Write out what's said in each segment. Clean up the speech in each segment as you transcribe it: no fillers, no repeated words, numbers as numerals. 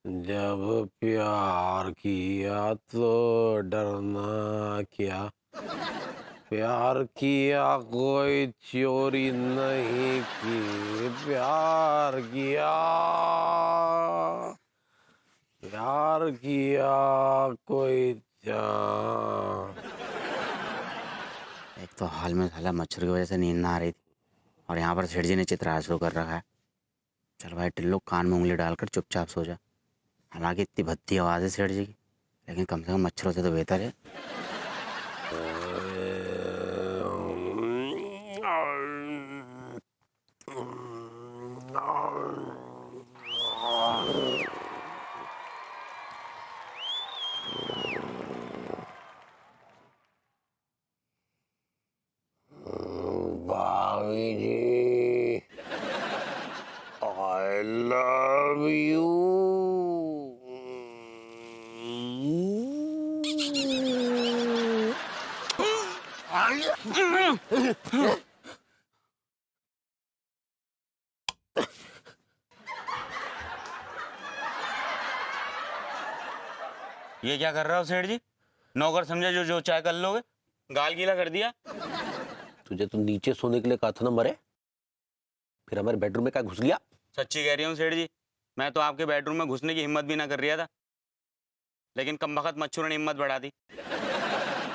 जब प्यार किया तो डरना क्या। प्यार किया कोई चोरी नहीं की। प्यार किया। प्यार किया कोई एक तो हाल में साला मच्छर की वजह से नींद ना आ रही थी और यहाँ पर सेठ जी ने चित्रार शुरू कर रखा है। चल भाई टिल्लो, कान में उंगली डालकर चुपचाप सो जा। हालांकि इतनी भद्दी आवाज़ है सेठ जी की, लेकिन कम से कम मच्छरों से तो बेहतर है। भाभी जी, आई लव यू। ये क्या कर रहे हो सेठ जी? नौकर समझे जो जो चाय कर लोगे, गाल गीला कर दिया। तुझे तो नीचे सोने के लिए कहा था ना मरे, फिर हमारे बेडरूम में क्या घुस गया। सच्ची कह रही हूँ सेठ जी, मैं तो आपके बेडरूम में घुसने की हिम्मत भी ना कर रहा था, लेकिन कमबख्त मच्छरों ने हिम्मत बढ़ा दी।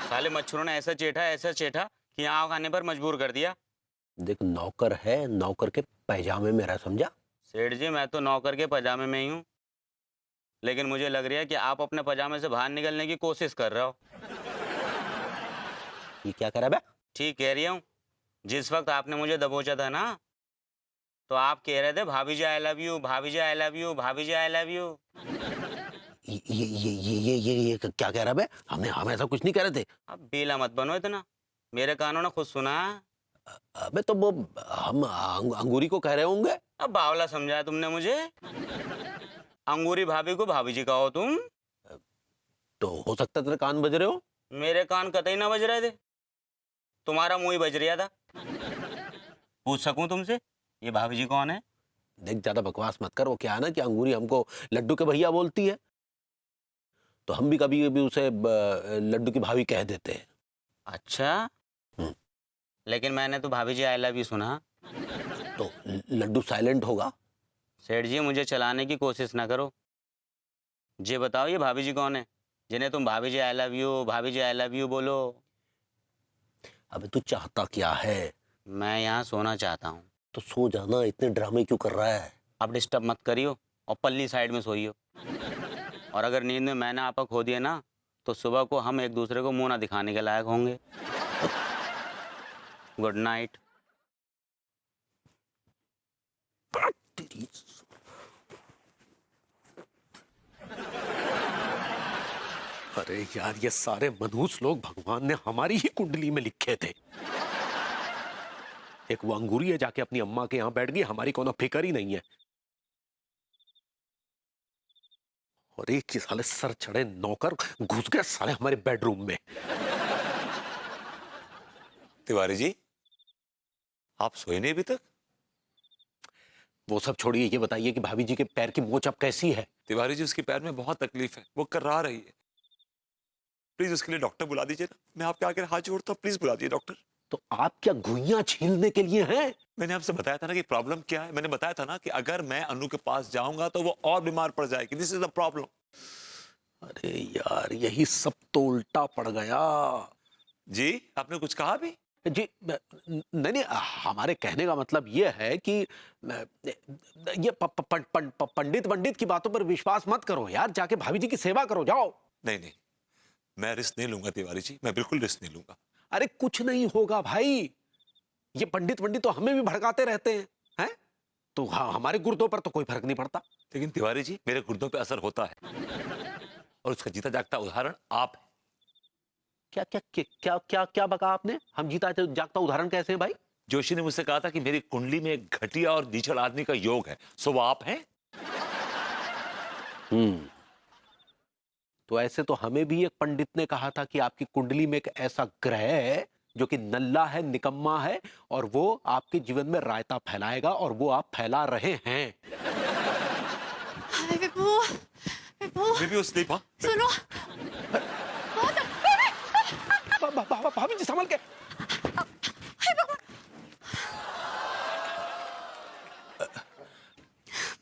साले मच्छरों ने ऐसा चेठा कि यहाँ खाने पर मजबूर कर दिया। देख, नौकर है, नौकर के पैजामे में रह, समझा। सेठ जी मैं तो नौकर के पजामे में ही हूँ, लेकिन मुझे लग रहा है कि आप अपने पजामे से बाहर निकलने की कोशिश कर रहे हो। ये क्या कह रहा है बे? ठीक कह रही हूँ। जिस वक्त आपने मुझे दबोचा था ना, तो आप कह रहे थे भाभी जी आई लव यू, भाभी जी आई लव यू, भाभी जी आई लव यू। ये क्या कह रहा है बे? हम ऐसा कुछ नहीं कह रहे थे। अब बेला मत बनो इतना, मेरे कानों ने खुद सुना। अबे तो वो हम अंगूरी को कह रहे होंगे। अब बावला समझाया तुमने मुझे। अंगूरी भाभी को भाभी जी कहो तुम। तो हो सकता है तेरे कान बज रहे हो। मेरे कान कतई ना बज रहे थे, तुम्हारा मुंह ही बज रहा था। पूछ सकूं तुमसे, ये भाभी जी कौन है? देख, ज्यादा बकवास मत कर। वो क्या है ना कि अंगूरी हमको लड्डू के भैया बोलती है, तो हम भी कभी कभी उसे लड्डू की भाभी कह देते हैं। अच्छा, हम्म, लेकिन मैंने तो भाभी जी आई लव यू सुना। तो लड्डू साइलेंट होगा। सेठ जी मुझे चलाने की कोशिश ना करो। जी बताओ, ये भाभी जी कौन है जिन्हें तुम भाभी जी आई लव यू, भाभी जी आई लव यू बोलो? अबे तू चाहता क्या है? मैं यहाँ सोना चाहता हूँ। तो सो जाना, इतने ड्रामे क्यों कर रहा है? अब डिस्टर्ब मत करियो और पल्ली साइड में सोइयो। और अगर नींद में मैंने आपा खो दिया ना, तो सुबह को हम एक दूसरे को मुंह ना दिखाने के लायक होंगे। Good night. तेरी- अरे यार, ये सारे मनहूस लोग भगवान ने हमारी ही कुंडली में लिखे थे। एक वो अंगूरी है, जाके अपनी अम्मा के यहाँ बैठ गई, हमारी कोनो फिक्र ही नहीं है। और एक ही साले सर चढ़े नौकर घुस गए साले हमारे बेडरूम में। तिवारी जी, आप सोए नहीं अभी तक? वो सब छोड़िए, ये बताइए कि भाभी जी के पैर की मोच अब कैसी है? तिवारी जी, उसके पैर में बहुत तकलीफ है, वो कर्रा रही है। प्लीज उसके लिए डॉक्टर बुला दीजिए ना। मैं आपके आगे हाथ जोड़ता हूँ, प्लीज बुला दीजिए डॉक्टर। तो आप क्या घुइयां छीलने के लिए हैं? मैंने आपसे बताया था ना कि प्रॉब्लम क्या है। मैंने बताया था ना कि अगर मैं अनु के पास जाऊंगा तो वो और बीमार पड़ जाएगी। This is the problem. अरे यार, यही सब तो उल्टा पड़ गया। जी, आपने कुछ कहा भी? जी नहीं नहीं, हमारे कहने का मतलब ये है कि ये पंडित पंडित की बातों पर विश्वास मत करो यार, जाके भाभी जी की सेवा करो, जाओ। नहीं नहीं, मैं रिस्क नहीं लूंगा तिवारी जी, मैं बिल्कुल रिस्क नहीं लूंगा। अरे कुछ नहीं होगा भाई, ये पंडित पंडित तो हमें भी भड़काते रहते हैं, हैं? तो हमारे गुर्दों पर तो कोई फर्क नहीं पड़ता। लेकिन तिवारी जी, मेरे गुर्दों पे असर होता है, और उसका जीता जागता उदाहरण आप हैं। क्या क्या क्या क्या क्या क्या बका आपने? हम जीता जागता उदाहरण कैसे हैं भाई? जोशी ने मुझसे कहा था कि मेरी कुंडली में एक घटिया और नीचल आदमी का योग है, सो वो आप हैं। हम्म। तो ऐसे तो हमें भी एक पंडित ने कहा था कि आपकी कुंडली में एक ऐसा ग्रह है जो कि नल्ला है, निकम्मा है, और वो आपके जीवन में रायता फैलाएगा, और वो आप फैला रहे हैं। हाय विभू, बेबी स्लीप। हाँ सुनो। भाभी जी संभल के। हे भगवान,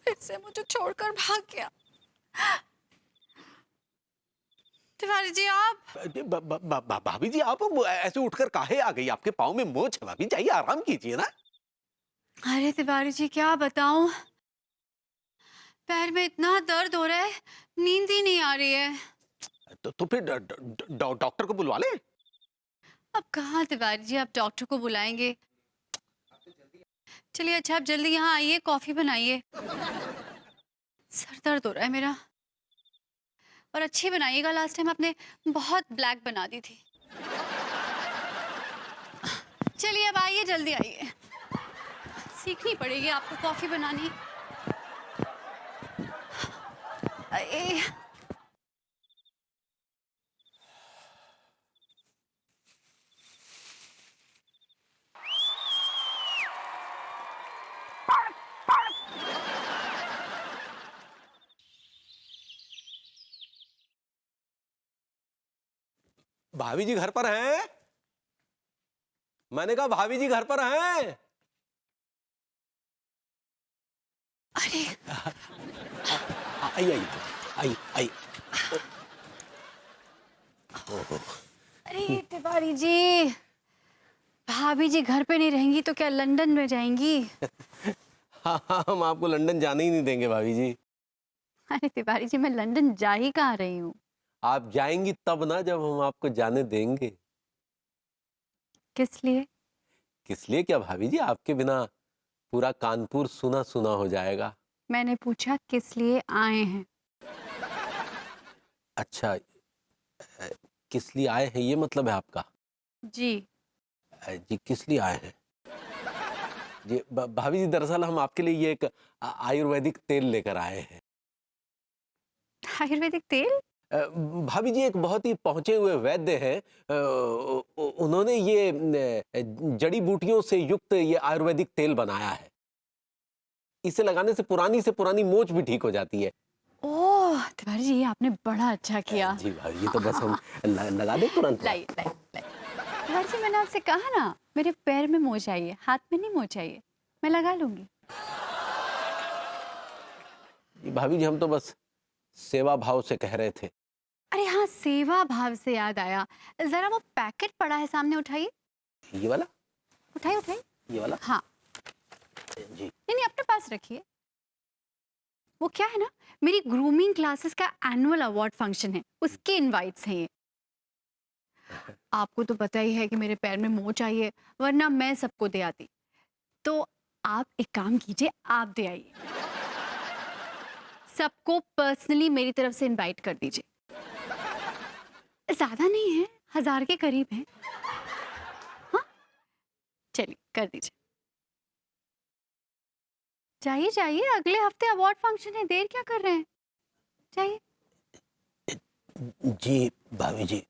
फिर से मुझे छोड़कर भाग गया। तिवारी जी आप। भाभी जी आप ऐसे उठकर काहे आ गई? आपके पाँव में मोच है भाभी, जाइए आराम कीजिए ना। अरे तिवारी जी क्या बताऊं, पैर में इतना दर्द हो रहा है, नींद ही नहीं आ रही है। तो फिर डॉक्टर को बुलवा ले। अब कहाँ तिवारी जी आप डॉक्टर को बुलाएंगे। चलिए अच्छा आप जल्दी यहाँ आइए, कॉफी बनाइए। सर दर्द हो रहा है मेरा, और अच्छी बनाइएगा, लास्ट टाइम आपने बहुत ब्लैक बना दी थी। चलिए अब आइए, जल्दी आइए, सीखनी पड़ेगी आपको कॉफी बनानी। अरे भाभी जी घर पर हैं? मैंने कहा भाभी जी घर पर हैं? अरे आइए आइए आइए। अरे तिवारी जी, भाभी जी घर पे नहीं रहेंगी तो क्या लंदन में जाएंगी? हाँ, हम आपको लंदन जाने ही नहीं देंगे भाभी जी। अरे तिवारी जी मैं लंदन जा ही कहाँ रही हूँ। आप जाएंगी तब ना जब हम आपको जाने देंगे। किस लिए? किस लिए क्या भाभी जी, आपके बिना पूरा कानपुर सुना सुना हो जाएगा। मैंने पूछा किस लिए आए हैं। अच्छा, किस लिए आए हैं ये मतलब है आपका? जी। जी किस लिए आए हैं? जी भाभी जी दरअसल हम आपके लिए ये एक आयुर्वेदिक तेल लेकर आए हैं। आयुर्वेदिक तेल? भाभी जी एक बहुत ही पहुंचे हुए वैद्य हैं, उन्होंने ये जड़ी बूटियों से युक्त ये आयुर्वेदिक तेल बनाया है। इसे लगाने से पुरानी मोच भी ठीक हो जाती है। ओह तिवारी जी ये आपने बड़ा अच्छा किया। जी भाभी जी तो बस हम लगा दें तुरंत। लाइए लाइए लाइए। तिवारी जी मैंने आपसे कहा ना, मेरे पैर में मोच आई है, हाथ में नहीं मोच आई है, मैं लगा लूंगी। जी भाभी जी हम तो बस सेवा भाव से कह रहे थे। अरे हाँ, सेवा भाव से याद आया, जरा वो पैकेट पड़ा है सामने, उठाइए। ये वाला? उठाइए उठाइए। ये वाला? हाँ जी। नहीं अपने पास रखिए। वो क्या है ना, मेरी ग्रूमिंग क्लासेस का एनुअल अवार्ड फंक्शन है, उसके इनवाइट्स हैं ये। आपको तो पता ही है कि मेरे पैर में मोच आई है, वरना मैं सबको दे आती। तो आप एक काम कीजिए, आप दे आइए, सबको पर्सनली मेरी तरफ से इनवाइट कर दीजिए। ज्यादा नहीं है, 1000 के करीब है। हाँ चलिए कर दीजिए। जाइए जाइए, अगले हफ्ते अवार्ड फंक्शन है, देर क्या कर रहे हैं, जाइए। जी भाभी जी